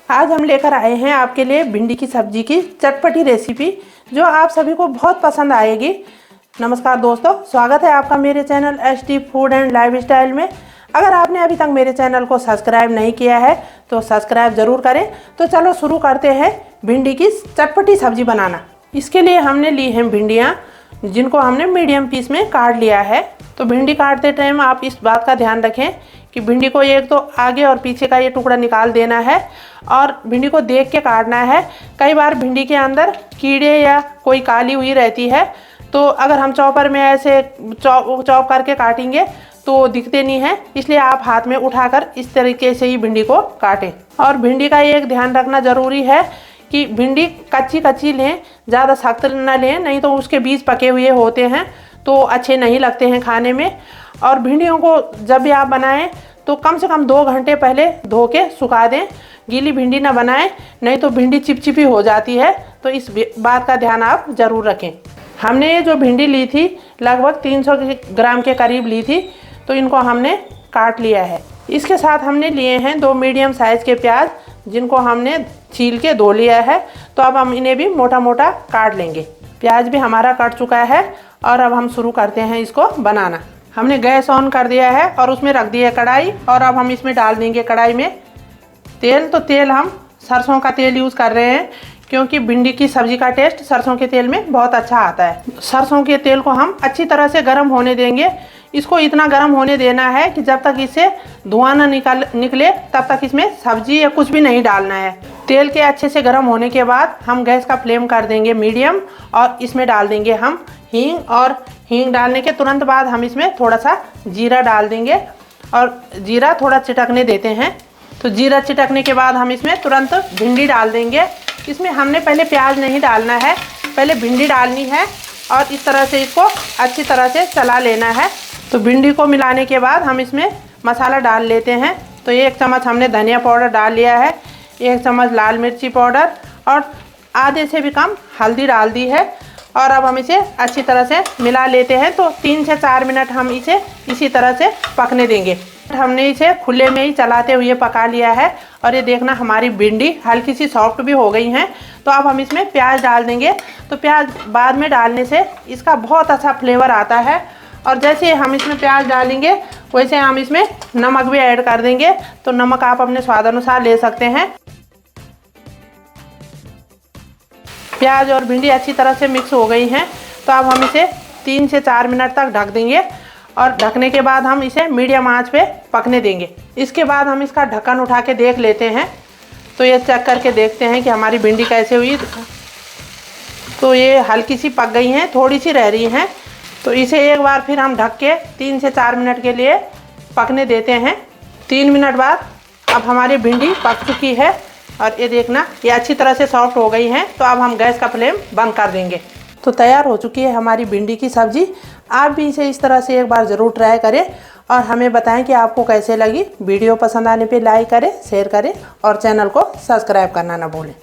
आज हम लेकर आए हैं आपके लिए भिंडी की सब्जी की चटपटी रेसिपी जो आप सभी को बहुत पसंद आएगी। नमस्कार दोस्तों, स्वागत है आपका मेरे channel ST food and lifestyle में। अगर आपने अभी तक मेरे चैनल को सब्सक्राइब नहीं किया है तो सब्सक्राइब ज़रूर करें। तो चलो शुरू करते हैं भिंडी की चटपटी सब्जी बनाना। इसके लिए हमने ली हैं भिंडियाँ, जिनको हमने मीडियम पीस में काट लिया है। तो भिंडी काटते टाइम आप इस बात का ध्यान रखें कि भिंडी को एक तो आगे और पीछे का ये टुकड़ा निकाल देना है और भिंडी को देख के काटना है। कई बार भिंडी के अंदर कीड़े या कोई काली हुई रहती है, तो अगर हम चॉपर में ऐसे चॉप करके काटेंगे तो दिखते नहीं है, इसलिए आप हाथ में उठाकर इस तरीके से ही भिंडी को काटें। और भिंडी का एक ध्यान रखना ज़रूरी है कि भिंडी कच्ची कच्ची लें, ज़्यादा सख्त ना लें, नहीं तो उसके बीज पके हुए होते हैं तो अच्छे नहीं लगते हैं खाने में। और भिंडियों को जब भी आप बनाएं तो कम से कम 2 घंटे पहले धो के सुखा दें। गीली भिंडी ना बनाएं, नहीं तो भिंडी चिपचिपी हो जाती है। तो इस बात का ध्यान आप ज़रूर रखें। हमने ये जो भिंडी ली थी लगभग 300 ग्राम के करीब ली थी, तो इनको हमने काट लिया है। इसके साथ हमने लिए हैं 2 मीडियम साइज़ के प्याज, जिनको हमने छील के धो लिया है। तो अब हम इन्हें भी मोटा मोटा काट लेंगे। प्याज भी हमारा कट चुका है और अब हम शुरू करते हैं इसको बनाना। हमने गैस ऑन कर दिया है और उसमें रख दी है कढ़ाई, और अब हम इसमें डाल देंगे कढ़ाई में तेल। तो तेल हम सरसों का तेल यूज़ कर रहे हैं, क्योंकि भिंडी की सब्ज़ी का टेस्ट सरसों के तेल में बहुत अच्छा आता है। सरसों के तेल को हम अच्छी तरह से गर्म होने देंगे। इसको इतना गर्म होने देना है कि जब तक इससे धुआं ना निकले तब तक इसमें सब्जी या कुछ भी नहीं डालना है। तेल के अच्छे से गर्म होने के बाद हम गैस का फ्लेम कर देंगे मीडियम, और इसमें डाल देंगे हम हींग। और हींग डालने के तुरंत बाद हम इसमें थोड़ा सा जीरा डाल देंगे और जीरा थोड़ा चिटकने देते हैं। तो जीरा चिटकने के बाद हम इसमें तुरंत भिंडी डाल देंगे। इसमें हमने पहले प्याज नहीं डालना है, पहले भिंडी डालनी है और इस तरह से इसको अच्छी तरह से चला लेना है। तो भिंडी को मिलाने के बाद हम इसमें मसाला डाल लेते हैं। तो 1 चम्मच हमने धनिया पाउडर डाल लिया है, 1 चम्मच लाल मिर्ची पाउडर और आधे से भी कम हल्दी डाल दी है। और अब हम इसे अच्छी तरह से मिला लेते हैं। तो 3 से 4 मिनट हम इसे इसी तरह से पकने देंगे। हमने इसे खुले में ही चलाते हुए पका लिया है और ये देखना हमारी भिंडी हल्की सी सॉफ्ट भी हो गई हैं। तो अब हम इसमें प्याज डाल देंगे। तो प्याज बाद में डालने से इसका बहुत अच्छा फ्लेवर आता है। और जैसे हम इसमें प्याज डालेंगे वैसे हम इसमें नमक भी ऐड कर देंगे। तो नमक आप अपने स्वाद अनुसार ले सकते हैं। प्याज और भिंडी अच्छी तरह से मिक्स हो गई हैं। तो अब हम इसे 3 से 4 मिनट तक ढक देंगे और ढकने के बाद हम इसे मीडियम आंच पे पकने देंगे। इसके बाद हम इसका ढक्कन उठा के देख लेते हैं। तो ये चेक करके देखते हैं कि हमारी भिंडी कैसे हुई। तो ये हल्की सी पक गई हैं, थोड़ी सी रह रही हैं। तो इसे एक बार फिर हम ढक के 3 से 4 मिनट के लिए पकने देते हैं। 3 मिनट बाद अब हमारी भिंडी पक चुकी है और ये देखना ये अच्छी तरह से सॉफ्ट हो गई हैं। तो अब हम गैस का फ्लेम बंद कर देंगे। तो तैयार हो चुकी है हमारी भिंडी की सब्ज़ी। आप भी इसे इस तरह से एक बार ज़रूर ट्राई करें और हमें बताएं कि आपको कैसे लगी। वीडियो पसंद आने पे लाइक करें, शेयर करें और चैनल को सब्सक्राइब करना ना भूलें।